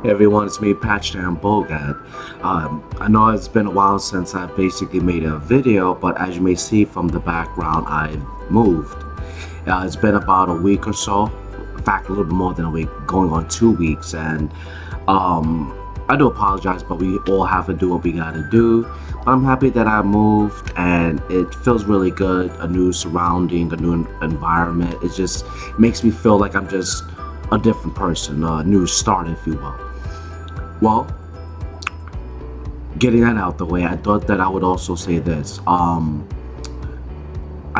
Hey everyone, it's me, Patchdown Bogat. I know it's been a while since I've basically made a video, but as you may see from the background, I've moved. It's been about a week or so. In fact, a little bit more than a week, going on 2 weeks. And I do apologize, but we all have to do what we gotta do. But I'm happy that I moved, and it feels really good. A new surrounding, a new environment. It just makes me feel like I'm just a different person, a new start, if you will. Well, getting that out the way, I thought that I would also say this. I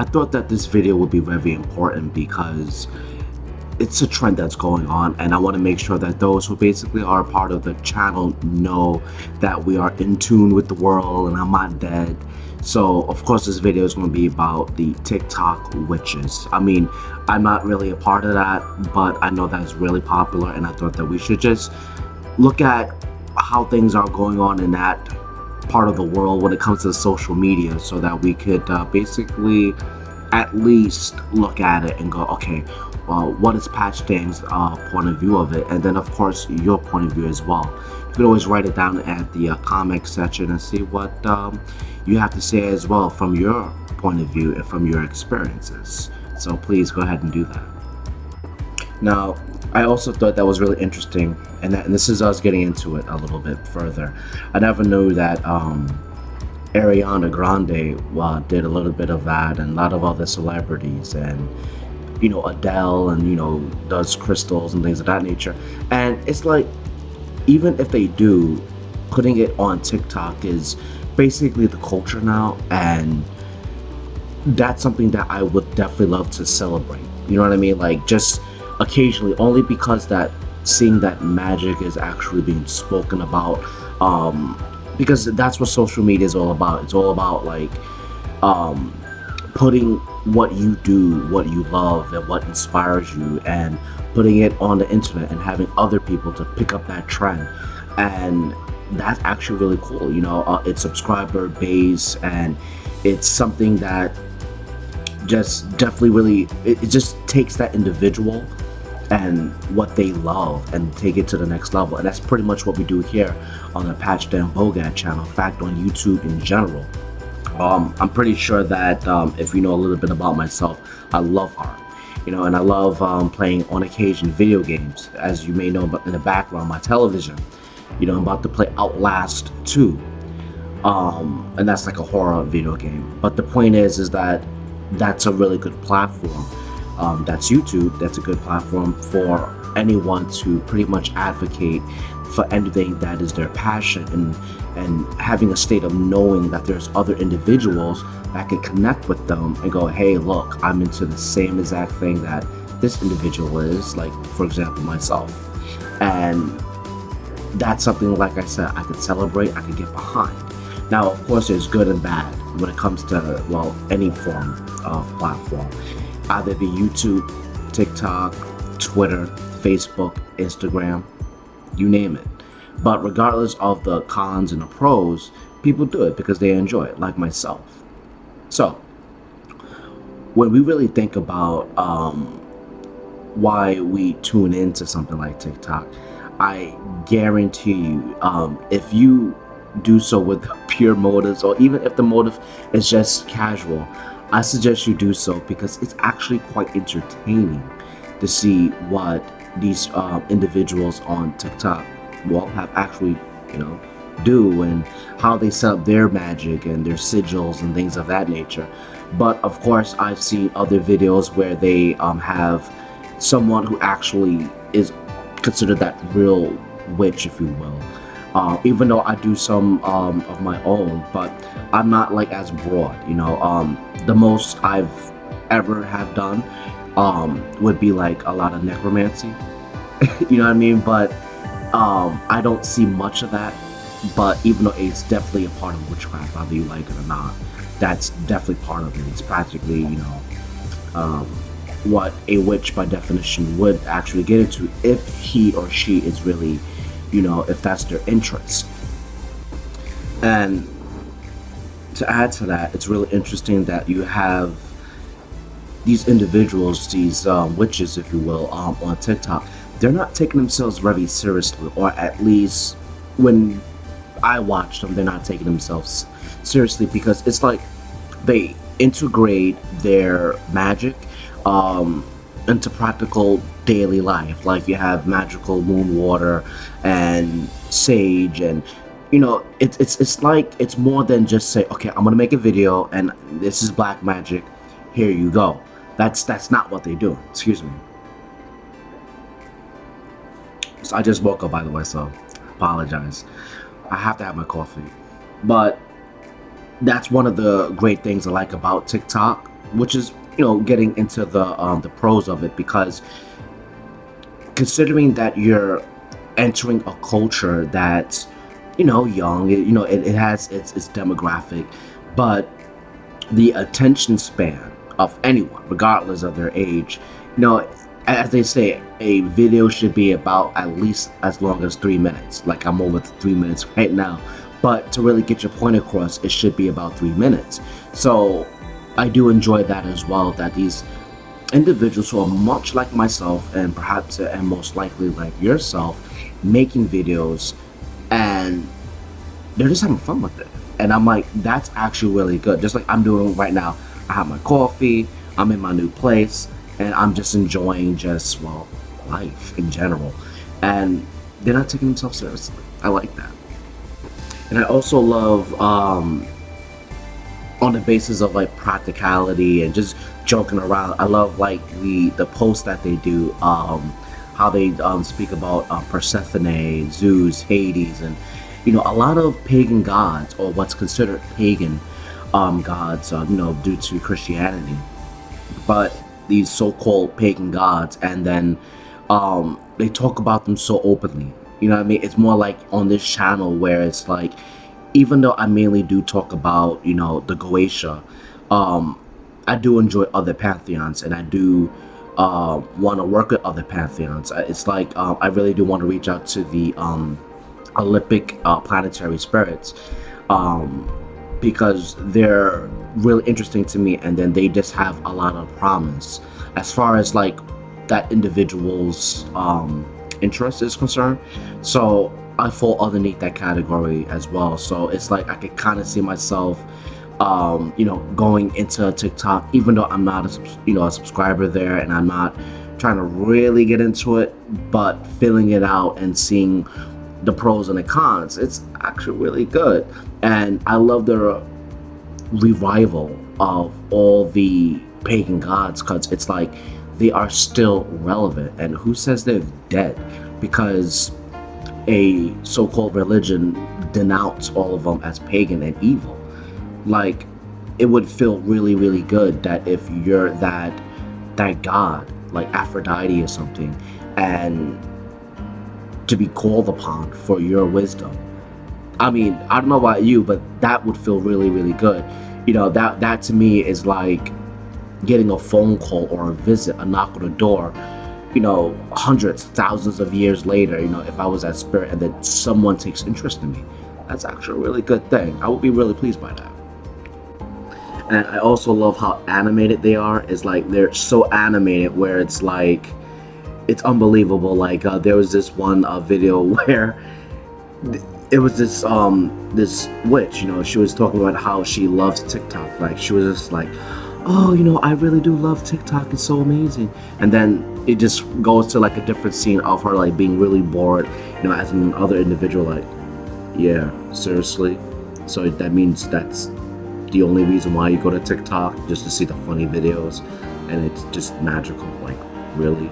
thought that this video would be very important because it's a trend that's going on, and I want to make sure that those who basically are a part of the channel know that we are in tune with the world and I'm not dead. So of course this video is going to be about the TikTok witches. I mean, I'm not really a part of that, but I know that it's really popular, and I thought that we should just look at how things are going on in that part of the world when it comes to social media, so that we could basically at least look at it and go, okay, well, what is Patch Dang's point of view of it, and then of course your point of view as well. You can always write it down at the comment section and see what you have to say as well from your point of view and from your experiences. So please go ahead and do that. Now, I also thought that was really interesting, and this is us getting into it a little bit further. I never knew that Ariana Grande did a little bit of that, and a lot of other celebrities, and Adele, and does crystals and things of that nature. And it's like, even if they do, putting it on TikTok is basically the culture now, and that's something that I would definitely love to celebrate. You know what I mean? Like, just occasionally, only because that seeing that magic is actually being spoken about, because that's what social media is all about. It's all about, like, putting what you do, what you love, and what inspires you, and putting it on the internet and having other people to pick up that trend. And that's actually really cool. It's subscriber base, and it's something that just definitely really, it just takes that individual and what they love and take it to the next level. And that's pretty much what we do here on the Patchdown Bogat channel, in fact on YouTube in general. I'm pretty sure that if you know a little bit about myself, I love art, and I love playing on occasion video games. As you may know, but in the background, my television, I'm about to play Outlast 2, and that's like a horror video game. But the point is that that's a really good platform. That's YouTube. That's a good platform for anyone to pretty much advocate for anything that is their passion, and having a state of knowing that there's other individuals that can connect with them and go, hey, look, I'm into the same exact thing that this individual is, like, for example, myself. And that's something, like I said, I could celebrate, I could get behind. Now, of course, there's good and bad when it comes to, well, any form of platform. Either be YouTube, TikTok, Twitter, Facebook, Instagram, you name it. But regardless of the cons and the pros, people do it because they enjoy it, like myself. So, when we really think about why we tune into something like TikTok, I guarantee you, if you do so with pure motives, or even if the motive is just casual, I suggest you do so, because it's actually quite entertaining to see what these individuals on TikTok have actually, do, and how they set up their magic and their sigils and things of that nature. But of course, I've seen other videos where they have someone who actually is considered that real witch, if you will. Even though I do some of my own, but I'm not like as broad. The most I've ever have done would be like a lot of necromancy. You know what I mean? But I don't see much of that. But even though it's definitely a part of witchcraft, whether you like it or not, that's definitely part of it. It's practically, what a witch by definition would actually get into, if he or she is really, if that's their interest. And to add to that, it's really interesting that you have these individuals, these witches, if you will, on TikTok, they're not taking themselves very seriously, or at least when I watch them, they're not taking themselves seriously, because it's like they integrate their magic um, into practical daily life. Like you have magical moon water and sage, and it's like it's more than just say, okay, I'm gonna make a video and this is black magic. Here you go. That's not what they do. Excuse me. So I just woke up, by the way, so apologize. I have to have my coffee, but that's one of the great things I like about TikTok, which is getting into the pros of it, because considering that you're entering a culture that's young, it has its demographic, but the attention span of anyone, regardless of their age, as they say, a video should be about at least as long as 3 minutes. Like I'm over 3 minutes right now, but to really get your point across, it should be about 3 minutes. So I do enjoy that as well, that these individuals who are much like myself, and perhaps and most likely like yourself, making videos, and they're just having fun with it. And I'm like, that's actually really good. Just like I'm doing right now. I have my coffee, I'm in my new place, and I'm just enjoying just, well, life in general. And they're not taking themselves seriously. I like that. And I also love, on the basis of like practicality and just joking around, I love like the posts that they do, how they speak about Persephone, Zeus, Hades, and a lot of pagan gods, or what's considered pagan gods, due to Christianity. But these so-called pagan gods, and then they talk about them so openly. You know what I mean? It's more like on this channel where it's like, even though I mainly do talk about the Goetia, I do enjoy other pantheons, and I do want to work with other pantheons. It's like I really do want to reach out to the Olympic planetary spirits, because they're really interesting to me, and then they just have a lot of promise as far as like that individual's interest is concerned. So I fall underneath that category as well. So it's like I could kind of see myself going into TikTok, even though I'm not a subscriber there, and I'm not trying to really get into it, but filling it out and seeing the pros and the cons. It's actually really good, and I love the revival of all the pagan gods, because it's like they are still relevant. And who says they're dead? Because a so-called religion denounce all of them as pagan and evil. Like, it would feel really, really good that if you're that god, like Aphrodite or something, and to be called upon for your wisdom. I mean, I don't know about you, but that would feel really, really good. That to me is like getting a phone call or a visit, a knock on the door, hundreds, thousands of years later, if I was that spirit and then someone takes interest in me. That's actually a really good thing. I would be really pleased by that. And I also love how animated they are. It's like they're so animated where it's like, it's unbelievable. Like there was this one video where it was this witch, she was talking about how she loves TikTok. Like she was just like, oh, I really do love TikTok, it's so amazing. And then it just goes to like a different scene of her like being really bored, as another individual, like, yeah, seriously. So that means that's the only reason why you go to TikTok, just to see the funny videos, and it's just magical. Like, really?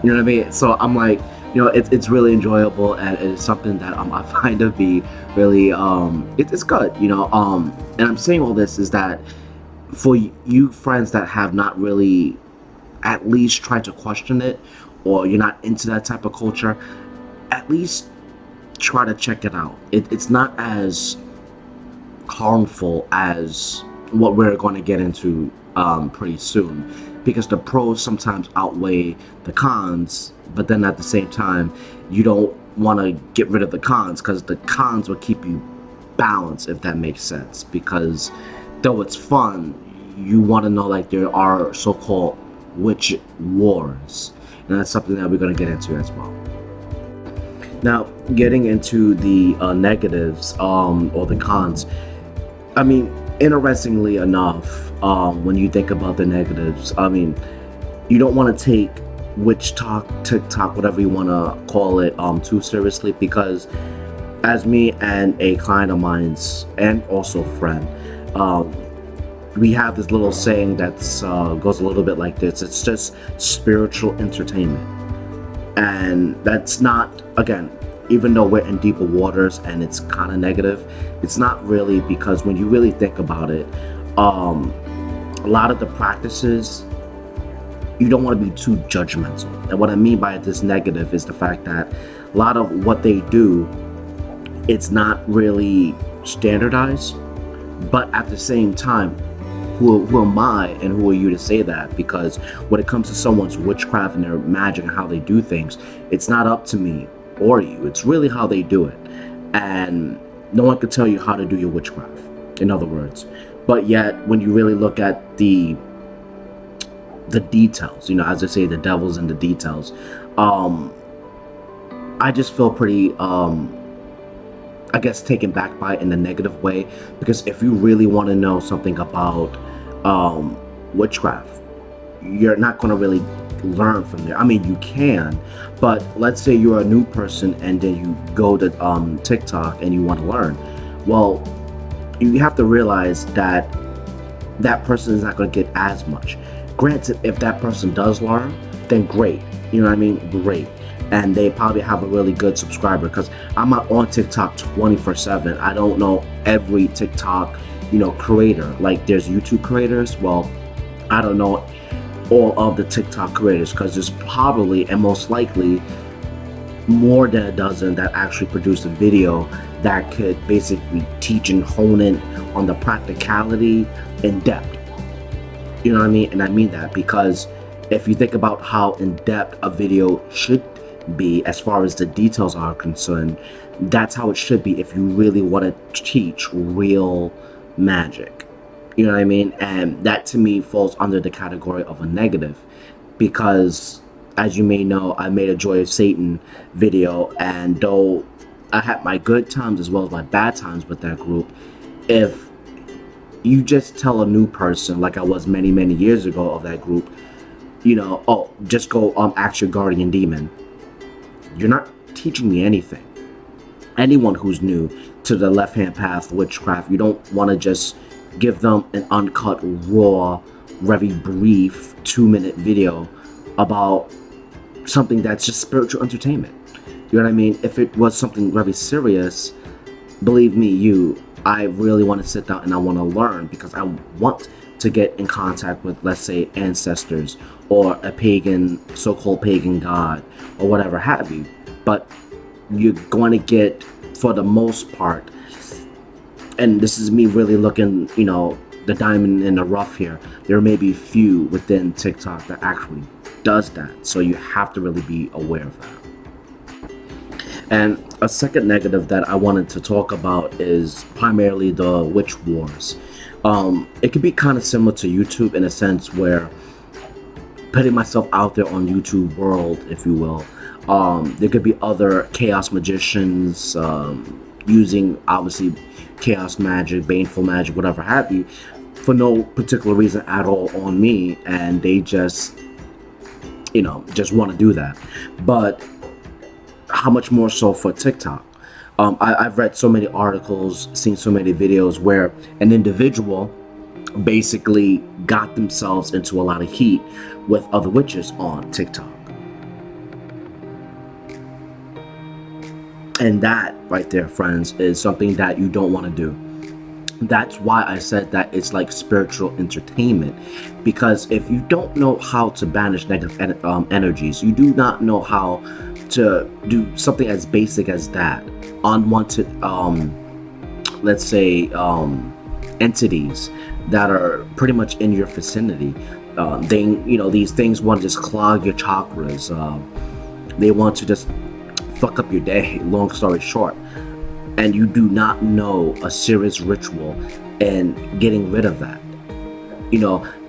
You know what I mean? So I'm like, it's really enjoyable, and it's something that I find to be really it's good, and I'm saying all this is that for you friends that have not really at least tried to question it, or you're not into that type of culture, at least try to check it out. It's not as harmful as what we're going to get into pretty soon, because the pros sometimes outweigh the cons, but then at the same time you don't want to get rid of the cons, because the cons will keep you balanced, if that makes sense. Because though it's fun, you want to know, like, there are so-called witch wars, and that's something that we're going to get into as well. Now, getting into the negatives, or the cons, I mean, interestingly enough, when you think about the negatives, I mean, you don't want to take which talk TikTok, whatever you want to call it, too seriously, because as me and a client of mine's and also friend, um, we have this little saying that's goes a little bit like this. It's just spiritual entertainment, and that's not, again, even though we're in deeper waters and it's kind of negative, it's not really, because when you really think about it, um, a lot of the practices, you don't want to be too judgmental. And what I mean by this negative is the fact that a lot of what they do, it's not really standardized. But at the same time, who am I and who are you to say that? Because when it comes to someone's witchcraft and their magic and how they do things, it's not up to me or you. It's really how they do it. And no one could tell you how to do your witchcraft, in other words. But yet, when you really look at the details, as they say, the devil's in the details, um, I just feel pretty, I guess, taken back by it in a negative way. Because if you really want to know something about witchcraft, you're not going to really learn from there. I mean, you can, but let's say you're a new person and then you go to TikTok and you want to learn. Well, you have to realize that that person is not going to get as much. Granted, if that person does learn, then great. You know what I mean? Great. And they probably have a really good subscriber, because I'm not on TikTok 24/7. I don't know every TikTok, creator. Like, there's YouTube creators. Well, I don't know all of the TikTok creators, because there's probably and most likely more than a dozen that actually produce a video that could basically teach and hone in on the practicality in depth. You know what I mean? And I mean that because if you think about how in depth a video should be as far as the details are concerned, that's how it should be if you really want to teach real magic. You know what I mean? And that to me falls under the category of a negative, because as you may know, I made a Joy of Satan video, and though I had my good times as well as my bad times with that group, if you just tell a new person, like I was many, many years ago of that group, oh, just go ask your guardian demon, you're not teaching me anything. Anyone who's new to the left-hand path witchcraft, you don't want to just give them an uncut, raw, very brief 2-minute video about something that's just spiritual entertainment. You know what I mean? If it was something very serious, believe me, I really want to sit down and I want to learn, because I want to get in contact with, let's say, ancestors or a pagan, so-called pagan god or whatever have you. But you're going to get, for the most part, and this is me really looking, the diamond in the rough here, there may be few within TikTok that actually does that. So you have to really be aware of that. And a second negative that I wanted to talk about is primarily the witch wars. It could be kind of similar to YouTube in a sense where, putting myself out there on YouTube world, if you will, there could be other chaos magicians using, obviously, chaos magic, baneful magic, whatever have you, for no particular reason at all on me, and they just want to do that. But how much more so for TikTok? I've read so many articles, seen so many videos where an individual basically got themselves into a lot of heat with other witches on TikTok. And that right there, friends, is something that you don't want to do. That's why I said that it's like spiritual entertainment, because if you don't know how to banish negative energies, you do not know how to do something as basic as that. Unwanted, let's say, entities that are pretty much in your vicinity. These things want to just clog your chakras. They want to just fuck up your day, long story short. And you do not know a serious ritual and getting rid of that.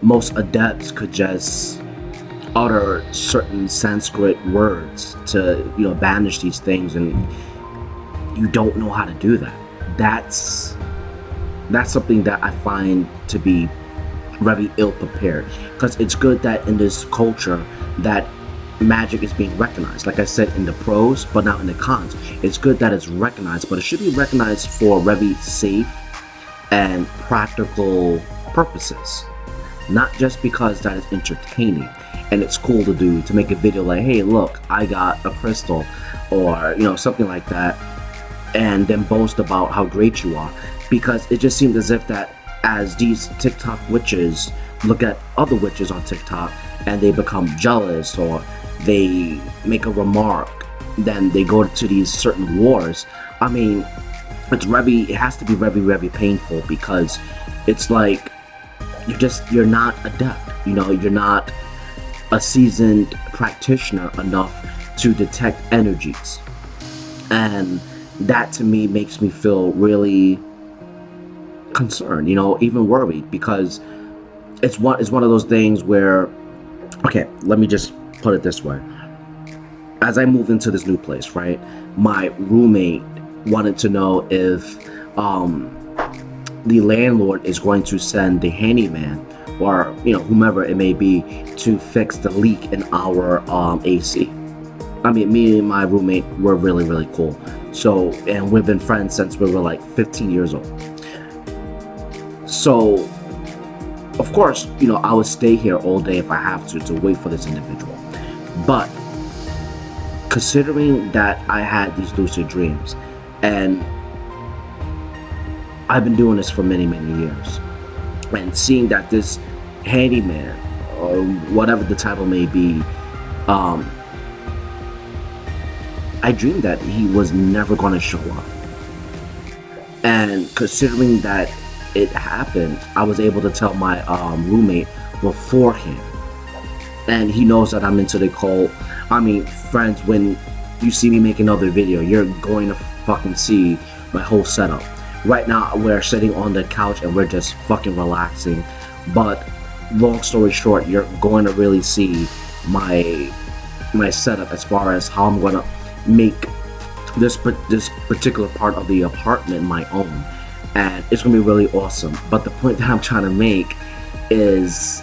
Most adepts could just utter certain Sanskrit words to, banish these things, and you don't know how to do that. That's something that I find to be very ill prepared, because it's good that in this culture that magic is being recognized, like I said, in the pros but not in the cons. It's good that it's recognized, but it should be recognized for very safe and practical purposes, not just because that is entertaining and it's cool to do, to make a video like, hey look, I got a crystal, or something like that, and then boast about how great you are. Because it just seems as if that as these TikTok witches look at other witches on TikTok and they become jealous, or they make a remark, then they go to these certain wars. I mean, it has to be very, very painful, because it's like you're not adept, you're not a seasoned practitioner enough to detect energies. And that to me makes me feel really concerned, even worried, because it's one of those things where, okay, let me just put it this way. As I moved into this new place, right, my roommate wanted to know if the landlord is going to send the handyman, or whomever it may be, to fix the leak in our AC. I mean, me and my roommate were really, really cool. So, and we've been friends since we were like 15 years old. So, of course, I would stay here all day if I have to wait for this individual. But considering that I had these lucid dreams, and I've been doing this for many, many years, and seeing that this handyman, or whatever the title may be, I dreamed that he was never going to show up. And considering that it happened, I was able to tell my roommate beforehand. And he knows that I'm into the cult. I mean, friends, when you see me make another video, you're going to fucking see my whole setup. Right now, we're sitting on the couch and we're just fucking relaxing. But long story short, you're going to really see my setup as far as how I'm going to make this particular part of the apartment my own, and it's gonna be really awesome. But the point that I'm trying to make is,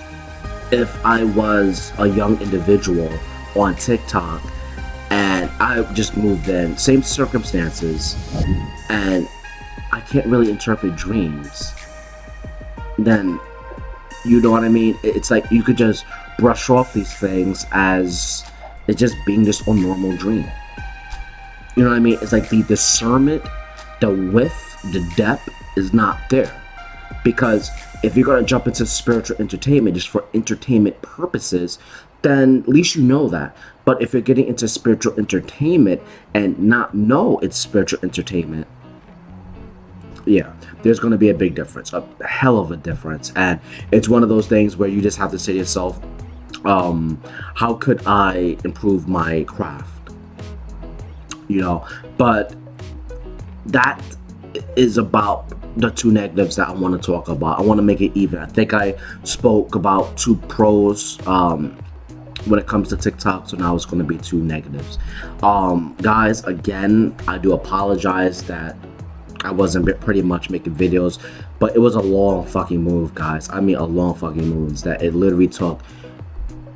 if I was a young individual on TikTok and I just moved in, same circumstances, and I can't really interpret dreams, then you know what I mean? It's like you could just brush off these things as it's just being just a normal dream. You know what I mean? It's like the discernment, the width, the depth is not there. Because if you're going to jump into spiritual entertainment just for entertainment purposes, then at least you know that. But if you're getting into spiritual entertainment and not know it's spiritual entertainment, yeah, there's going to be a big difference, a hell of a difference. And it's one of those things where you just have to say to yourself, how could I improve my craft? But that is about the two negatives that I want to talk about. I want to make it even. I think I spoke about two pros when it comes to TikTok, so now it's going to be two negatives. Guys, again, I do apologize that I wasn't pretty much making videos, but it was a long fucking move, guys. I mean, a long fucking move. That it literally took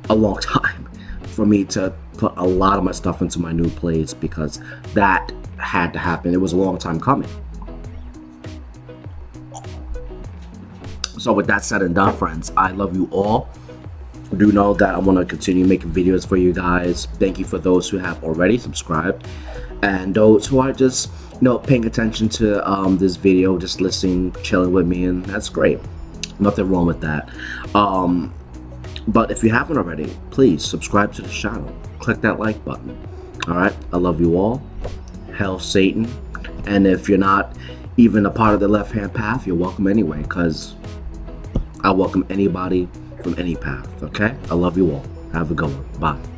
a long time for me to put a lot of my stuff into my new place, because that had to happen. It was a long time coming. So with that said and done, friends, I love you all. Do know that I want to continue making videos for you guys. Thank you for those who have already subscribed, and those who are just paying attention to this video, just listening, chilling with me, and that's great. Nothing wrong with that. But if you haven't already, please subscribe to the channel. Click that like button. Alright, I love you all. Hell Satan. And if you're not even a part of the left-hand path, you're welcome anyway, because I welcome anybody from any path. Okay? I love you all. Have a good one. Bye.